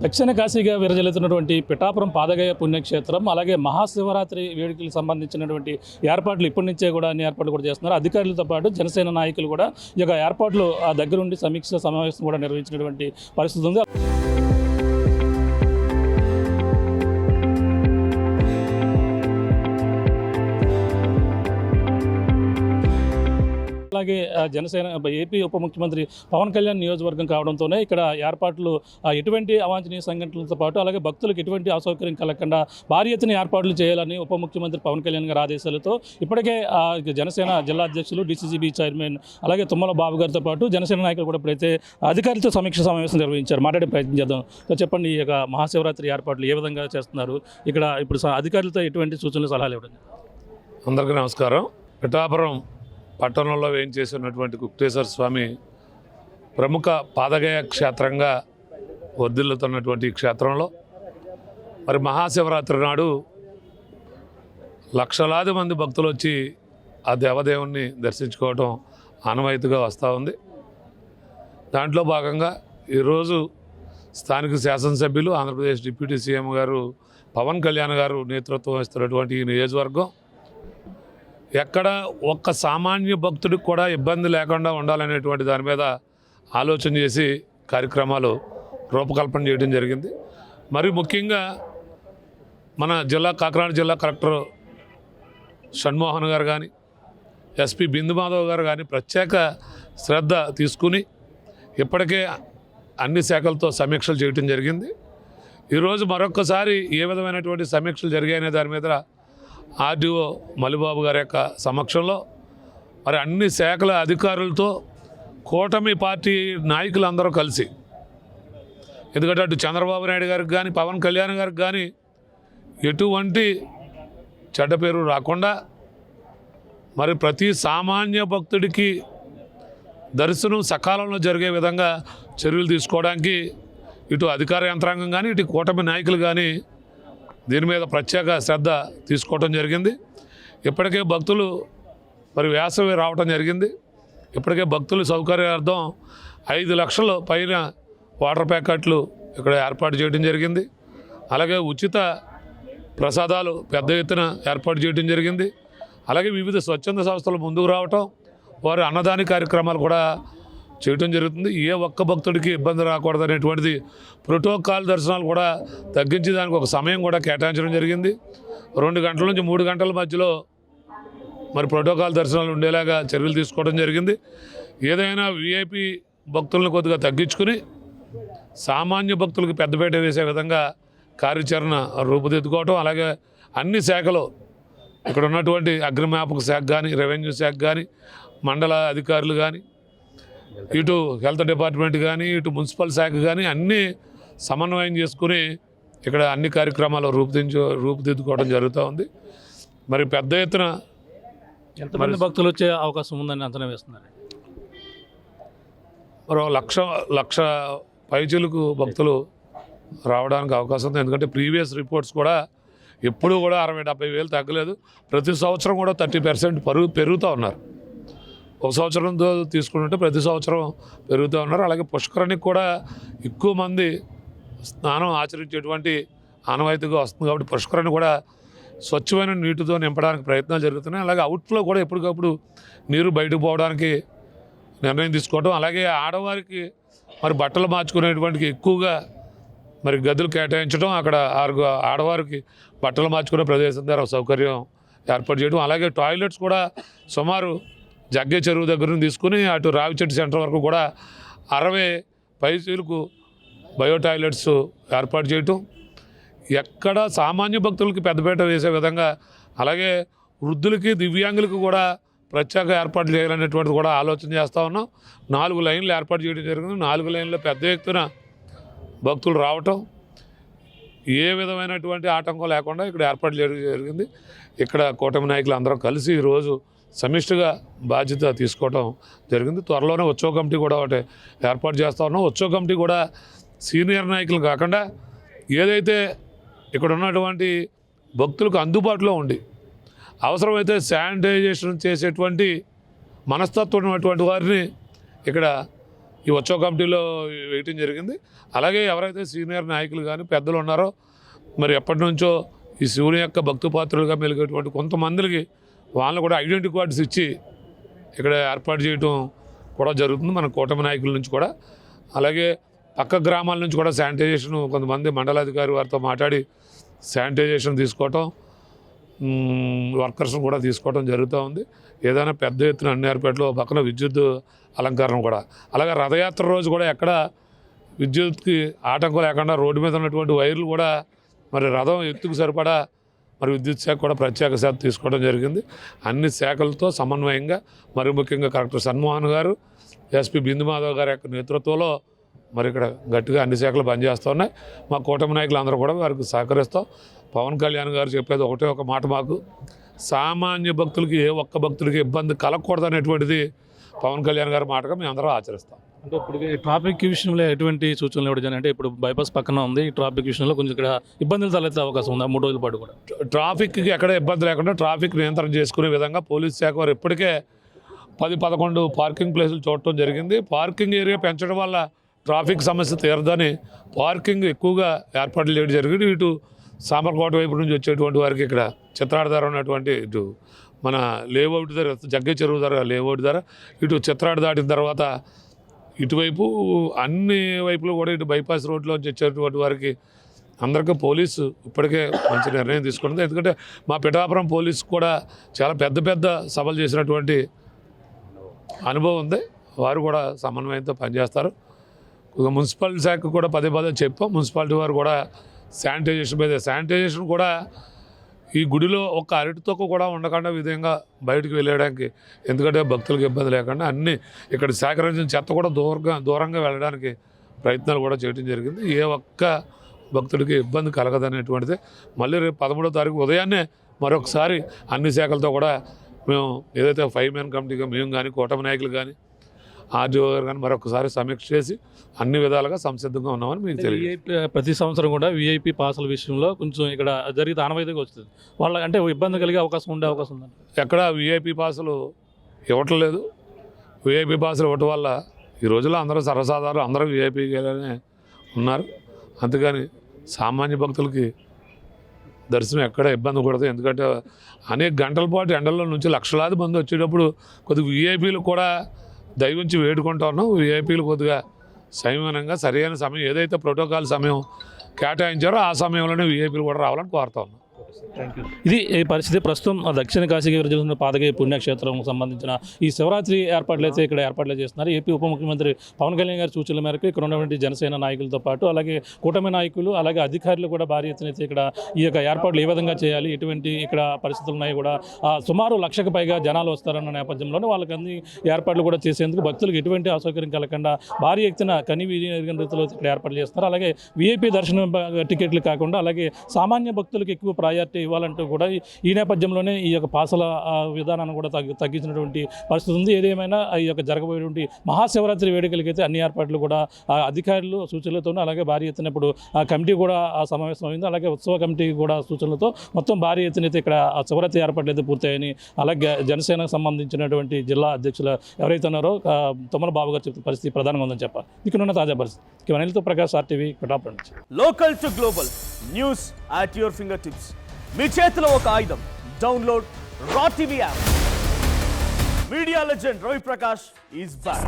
దక్షిణ కాశీగా విరజిల్లుతున్నటువంటి పిఠాపురం పాదగయ పుణ్యక్షేత్రం అలాగే మహాశివరాత్రి వేడుకలకు సంబంధించినటువంటి ఏర్పాట్లు ఇప్పటి నుంచే కూడా అన్ని ఏర్పాట్లు కూడా చేస్తున్నారు. అధికారులతో పాటు జనసేన నాయకులు కూడా ఈ యొక్క ఏర్పాట్లు దగ్గరుండి సమీక్ష సమావేశం కూడా నిర్వహించినటువంటి పరిస్థితి ఉంది. అలాగే జనసేన ఏపీ ఉప ముఖ్యమంత్రి పవన్ కళ్యాణ్ నియోజకవర్గం కావడంతోనే ఇక్కడ ఏర్పాట్లు ఎటువంటి అవాంఛనీయ సంఘటనలతో పాటు అలాగే భక్తులకు ఎటువంటి అసౌకర్యం కలగకుండా భారీ ఎత్తున ఏర్పాట్లు చేయాలని ఉప ముఖ్యమంత్రి పవన్ కళ్యాణ్ గారి ఆదేశాలతో ఇప్పటికే జనసేన జిల్లా అధ్యక్షులు డీసీసీబీ చైర్మన్ అలాగే తుమ్మల బాబు గారితో పాటు జనసేన నాయకులు కూడా ఇప్పుడైతే అధికారులతో సమీక్ష సమావేశం నిర్వహించారు. మాట్లాడే ప్రయత్నం చేద్దాం. సో చెప్పండి, ఈ యొక్క మహాశివరాత్రి ఏర్పాట్లు ఏ విధంగా చేస్తున్నారు? ఇక్కడ ఇప్పుడు అధికారులతో ఎటువంటి సూచనలు సలహాలు ఇవ్వండి. అందరికీ నమస్కారం. పిఠాపురం పట్టణంలో వేయించేసినటువంటి గుప్తేశ్వర స్వామి ప్రముఖ పాదగయ క్షేత్రంగా వర్ధిల్లుతున్నటువంటి క్షేత్రంలో మరి మహాశివరాత్రి నాడు లక్షలాది మంది భక్తులు వచ్చి ఆ దేవదేవుణ్ణి దర్శించుకోవటం ఆనవాయితీగా వస్తూ ఉంది. దాంట్లో భాగంగా ఈరోజు స్థానిక శాసనసభ్యులు ఆంధ్రప్రదేశ్ డిప్యూటీ సీఎం గారు పవన్ కళ్యాణ్ గారు నేతృత్వం వస్తున్నటువంటి ఈ నియోజకవర్గం ఎక్కడ ఒక్క సామాన్య భక్తుడికి కూడా ఇబ్బంది లేకుండా ఉండాలనేటువంటి దాని మీద ఆలోచన చేసి కార్యక్రమాలు రూపకల్పన చేయడం జరిగింది. మరి ముఖ్యంగా మన కాకినాడ జిల్లా కలెక్టర్ షణ్మోహన్ గారు కానీ ఎస్పీ బిందుమాధవ్ గారు కానీ ప్రత్యేక శ్రద్ధ తీసుకుని ఇప్పటికే అన్ని శాఖలతో సమీక్షలు చేయడం జరిగింది. ఈరోజు మరొక్కసారి ఏ విధమైనటువంటి సమీక్షలు జరిగాయనే దాని మీద ఆర్డీఓ మల్లిబాబు గారి యొక్క సమక్షంలో మరి అన్ని శాఖల అధికారులతో కూటమి పార్టీ నాయకులందరూ కలిసి, ఎందుకంటే అటు చంద్రబాబు నాయుడు గారికి కానీ పవన్ కళ్యాణ్ గారికి కానీ ఎటువంటి చెడ్డ పేరు రాకుండా మరి ప్రతి సామాన్య భక్తుడికి దర్శనం సకాలంలో జరిగే విధంగా చర్యలు తీసుకోవడానికి ఇటు అధికార యంత్రాంగం కానీ ఇటు కూటమి నాయకులు కానీ దీని మీద ప్రత్యేక శ్రద్ధ తీసుకోవడం జరిగింది. ఇప్పటికే భక్తులు మరి వేసవి రావడం జరిగింది. ఇప్పటికే భక్తుల సౌకర్యార్థం 5 లక్షల పైన వాటర్ ప్యాకెట్లు ఇక్కడ ఏర్పాటు చేయడం జరిగింది. అలాగే ఉచిత ప్రసాదాలు పెద్ద ఎత్తున ఏర్పాటు చేయడం జరిగింది. అలాగే వివిధ స్వచ్ఛంద సంస్థలు ముందుకు రావటం, వారి అన్నదాన కార్యక్రమాలు కూడా చేయటం జరుగుతుంది. ఏ ఒక్క భక్తుడికి ఇబ్బంది రాకూడదు అనేటువంటిది ప్రోటోకాల్ దర్శనాలు కూడా తగ్గించి దానికి ఒక సమయం కూడా కేటాయించడం జరిగింది. 2 గంటల నుంచి 3 గంటల మధ్యలో మరి ప్రోటోకాల్ దర్శనాలు ఉండేలాగా చర్యలు తీసుకోవడం జరిగింది. ఏదైనా విఐపి భక్తులను కొద్దిగా తగ్గించుకుని సామాన్య భక్తులకు పెద్దపీట వేసే విధంగా కార్యాచరణ రూపుదిద్దుకోవటం, అలాగే అన్ని శాఖలు ఇక్కడ ఉన్నటువంటి అగ్నిమాపక శాఖ కానీ రెవెన్యూ శాఖ కానీ మండల అధికారులు కానీ ఇటు హెల్త్ డిపార్ట్మెంట్ కానీ ఇటు మున్సిపల్ శాఖ కానీ అన్నీ సమన్వయం చేసుకుని ఇక్కడ అన్ని కార్యక్రమాలు రూపుదిద్దుకోవడం జరుగుతూ ఉంది. మరి పెద్ద ఎత్తున ఎంతమంది భక్తులు వచ్చే అవకాశం ఉందని అంచనా వేస్తున్నారు? మరో లక్ష పైచిలకు భక్తులు రావడానికి అవకాశం ఉంది. ఎందుకంటే ప్రీవియస్ రిపోర్ట్స్ కూడా ఎప్పుడూ కూడా 60-70 వేలు తగ్గలేదు. ప్రతి సంవత్సరం కూడా 30% పెరుగుతూ ఉన్నారు. ఒక సంవత్సరంతో తీసుకుంటుంటే ప్రతి సంవత్సరం పెరుగుతూ ఉన్నారు. అలాగే పుష్కరానికి కూడా ఎక్కువ మంది స్నానం ఆచరించేటువంటి ఆనవాయితీగా వస్తుంది కాబట్టి పుష్కరాన్ని కూడా స్వచ్ఛమైన నీటితో నింపడానికి ప్రయత్నాలు జరుగుతున్నాయి. అలాగే అవుట్ఫ్లో కూడా ఎప్పటికప్పుడు నీరు బయటకు పోవడానికి నిర్ణయం తీసుకోవడం, అలాగే ఆడవారికి మరి బట్టలు మార్చుకునేటువంటి ఎక్కువగా మరి గదులు కేటాయించడం, అక్కడ ఆడవారికి బట్టలు మార్చుకునే ప్రదేశం ద్వారా సౌకర్యం ఏర్పాటు చేయడం, అలాగే టాయిలెట్స్ కూడా సుమారు జగ్గే చెరువు దగ్గర నుంచి తీసుకుని అటు రావిచెట్టు సెంటర్ వరకు కూడా 60 పైసలకు బయో టాయిలెట్స్ ఏర్పాటు చేయటం, ఎక్కడ సామాన్య భక్తులకి పెద్దపీట వేసే విధంగా, అలాగే వృద్ధులకి దివ్యాంగులకు కూడా ప్రత్యేక ఏర్పాట్లు చేయాలనేటువంటిది కూడా ఆలోచన చేస్తూ ఉన్నాం. 4 లైన్లు ఏర్పాటు చేయడం జరిగింది. 4 లైన్లో పెద్ద ఎత్తున భక్తులు రావటం, ఏ విధమైనటువంటి ఆటంకం లేకుండా ఇక్కడ ఏర్పాటు చేయడం జరిగింది. ఇక్కడ కూటమి నాయకులు అందరం కలిసి ఈరోజు సమిష్టిగా బాధ్యత తీసుకోవడం జరిగింది. త్వరలోనే ఉత్సవ కమిటీ కూడా ఒకటి ఏర్పాటు చేస్తూ ఉన్నాం. ఉత్సవ కమిటీ కూడా సీనియర్ నాయకులు కాకుండా ఏదైతే ఇక్కడ ఉన్నటువంటి భక్తులకు అందుబాటులో ఉండి అవసరమైతే శానిటైజేషన్ చేసేటువంటి మనస్తత్వం ఉన్నటువంటి వారిని ఇక్కడ ఈ ఉత్సవ కమిటీలో వేయటం జరిగింది. అలాగే ఎవరైతే సీనియర్ నాయకులు కానీ పెద్దలు ఉన్నారో మరి ఎప్పటి నుంచో ఈ శివుని యొక్క భక్తిపాత్రులుగా మెలిగేటువంటి కొంతమందికి వాళ్ళని కూడా ఐడెంటిటీ కార్డ్స్ ఇచ్చి ఇక్కడ ఏర్పాటు చేయడం కూడా జరుగుతుంది మన కూటమి నాయకుల నుంచి కూడా. అలాగే పక్క గ్రామాల నుంచి కూడా శానిటైజేషన్ కొంతమంది మండలాధికారి వారితో మాట్లాడి శానిటైజేషన్ తీసుకోవటం, వర్కర్స్ని కూడా తీసుకోవడం జరుగుతూ ఉంది. ఏదైనా పెద్ద ఎత్తున అన్నిఆర్పేటలో పక్కన విద్యుత్ అలంకరణ కూడా, అలాగే రథయాత్ర రోజు కూడా ఎక్కడ విద్యుత్కి ఆటంకం లేకుండా రోడ్డు మీద ఉన్నటువంటి వైర్లు కూడా మరి రథం ఎత్తుకు సరిపడా మరి విద్యుత్ శాఖ కూడా ప్రత్యేక శ్రద్ధ తీసుకోవడం జరిగింది. అన్ని శాఖలతో సమన్వయంగా మరి ముఖ్యంగా కలెక్టర్ సన్మోహన్ గారు, ఎస్పీ బిందు మాధవ్ గారి యొక్క నేతృత్వంలో మరి ఇక్కడ గట్టిగా అన్ని శాఖలు పనిచేస్తూ ఉన్నాయి. మా కూటమి నాయకులు అందరూ కూడా వారికి సహకరిస్తాం. పవన్ కళ్యాణ్ గారు చెప్పేది ఒకటే ఒక మాట, మాకు సామాన్య భక్తులకి ఏ ఒక్క భక్తులకి ఇబ్బంది కలగకూడదు అనేటువంటిది పవన్ కళ్యాణ్ గారి మాటగా మేము అందరం ఆచరిస్తాం. అంటే ఇప్పుడు ట్రాఫిక్ విషయంలో ఎటువంటి సూచనలు ఇవ్వడం, అంటే ఇప్పుడు బైపాస్ పక్కన ఉంది, ఈ ట్రాఫిక్ విషయంలో కొంచెం ఇక్కడ ఇబ్బందులు తలెత్తే అవకాశం ఉంది 3 రోజుల పాటు కూడా. ట్రాఫిక్కి ఎక్కడ ఇబ్బంది లేకుండా ట్రాఫిక్ నియంత్రణ చేసుకునే విధంగా పోలీస్ శాఖ వారు ఇప్పటికే 10-11 పార్కింగ్ ప్లేసులు చూడటం జరిగింది. పార్కింగ్ ఏరియా పెంచడం వల్ల ట్రాఫిక్ సమస్య తీరదని పార్కింగ్ ఎక్కువగా ఏర్పాట్లు చేయడం జరిగింది. ఇటు సామర్కోట వైపు నుంచి వచ్చేటువంటి వారికి ఇక్కడ చిత్రాడ ధర ఉన్నటువంటి ఇటు మన లేఅవుట్ ధర జగ్గే చెరువు ధర లేఅవుట్ ధర, ఇటు చిత్రాడ దాటిన తర్వాత ఇటువైపు అన్ని వైపులు కూడా ఇటు బైపాస్ రోడ్లోంచి వచ్చేటువంటి వారికి అందరికీ పోలీసు ఇప్పటికే మంచి నిర్ణయం తీసుకుంటుంది. ఎందుకంటే మా పిఠాపురం పోలీసు కూడా చాలా పెద్ద పెద్ద సభలు చేసినటువంటి అనుభవం ఉంది. వారు కూడా సమన్వయంతో పనిచేస్తారు. మున్సిపల్ శాఖ కూడా పదే చెప్పాం. మున్సిపాలిటీ వారు కూడా శానిటైజేషన్ కూడా ఈ గుడిలో ఒక అరటితోక కూడా ఉండకుండా విధంగా బయటకు వెళ్ళడానికి, ఎందుకంటే భక్తులకు ఇబ్బంది లేకుండా అన్నీ ఇక్కడ సేకరించిన చెత్త కూడా దూరంగా వెళ్ళడానికి ప్రయత్నాలు కూడా చేయడం జరిగింది. ఏ ఒక్క భక్తుడికి ఇబ్బంది కలగదనేటువంటిది మళ్ళీ రేపు 13వ తారీఖు ఉదయాన్నే మరొకసారి అన్ని శాఖలతో కూడా మేము ఏదైతే 5 మెన్ కమిటీగా మేము కానీ కూటమి నాయకులు కానీ ఆర్డీఓ గారు కానీ మరొకసారి సమీక్ష చేసి అన్ని విధాలుగా సంసిద్ధంగా ఉన్నామని మీకు తెలియదు. ప్రతి సంవత్సరం కూడా విఐపి పాసుల విషయంలో కొంచెం ఇక్కడ జరిగితే ఆనవాయితీగా వస్తుంది. వాళ్ళ అంటే ఇబ్బంది కలిగే అవకాశం ఉందా? ఎక్కడ విఐపి పాసులు ఇవ్వట్లేదు. విఐపి పాసులు ఇవ్వటం వల్ల ఈ రోజుల్లో అందరూ సర్వసాధారణ అందరూ విఐపిగానే ఉన్నారు. అందుకని సామాన్య భక్తులకి దర్శనం ఎక్కడ ఇబ్బంది కూడదు. ఎందుకంటే అనేక గంటల పాటు ఎండల్లో నుంచి లక్షలాది మంది వచ్చేటప్పుడు కొద్దిగా విఐపీలు కూడా దయవుంచి వేడుకుంటా ఉన్నాం. విఐపీలు కొద్దిగా సంయమనంగా సరైన సమయం ఏదైతే ప్రోటోకాల్ సమయం కేటాయించారో ఆ సమయంలోనే విఐపీలు కూడా రావాలని కోరుతా ఉన్నాం. ఇది ఈ పరిస్థితి ప్రస్తుతం దక్షిణ కాశీకి విరజిల్లుతున్న పాదగయ పుణ్యక్షేత్రం సంబంధించిన ఈ శివరాత్రి ఏర్పాట్లు అయితే ఇక్కడ ఏర్పాట్లు చేస్తున్నారు. ఏపీ ఉప ముఖ్యమంత్రి పవన్ కళ్యాణ్ గారి సూచనల మేరకు ఇక్కడ ఉన్నటువంటి జనసేన నాయకులతో పాటు అలాగే కూటమి నాయకులు అలాగే అధికారులు కూడా భారీ ఎత్తున అయితే ఇక్కడ ఈ యొక్క ఏర్పాట్లు ఏ విధంగా చేయాలి, ఎటువంటి ఇక్కడ పరిస్థితులు ఉన్నాయి కూడా సుమారు 1,00,000కు పైగా జనాలు వస్తారన్న నేపథ్యంలోనే వాళ్ళకి అన్ని ఏర్పాట్లు కూడా చేసేందుకు భక్తులకు ఎటువంటి అసౌకర్యం కలగకుండా భారీ ఎత్తున కనివిని రీతిలో ఇక్కడ ఏర్పాట్లు చేస్తున్నారు. అలాగే వీఐపీ దర్శనం టికెట్లు కాకుండా అలాగే సామాన్య భక్తులకు ఎక్కువ ప్రయారిటీ ఇవ్వాలంటూ కూడా ఈ నేపథ్యంలోనే ఈ యొక్క పాసల విధానాన్ని కూడా తగ్గించినటువంటి పరిస్థితి ఉంది. ఏదేమైనా ఈ యొక్క జరగబోయేటువంటి మహాశివరాత్రి వేడుకలకైతే అన్ని ఏర్పాట్లు కూడా అధికారులు సూచనలతోనూ అలాగే భారీ ఎత్తున ఇప్పుడు ఆ కమిటీ కూడా సమావేశం అయింది. అలాగే ఉత్సవ కమిటీ కూడా సూచనలతో మొత్తం భారీ ఎత్తున అయితే ఇక్కడ శివరాత్రి ఏర్పాట్లు అయితే పూర్తయ్యాయని అలాగే జనసేనకు సంబంధించినటువంటి జిల్లా అధ్యక్షులు ఎవరైతే ఉన్నారో తొమ్మల బాబు గారు చెప్తున్న పరిస్థితి ప్రధానంగా ఉందని చెప్పాలి. ఇక్కడ తాజా పరిస్థితి అనిల్తో ప్రకాష్ RTV పిఠాపురం నుంచి. Local to global news at your fingertips. మీ చేతిలో ఒక ఆయుధం. డౌన్లోడ్ రా TV app. Media legend Ravi Prakash is back.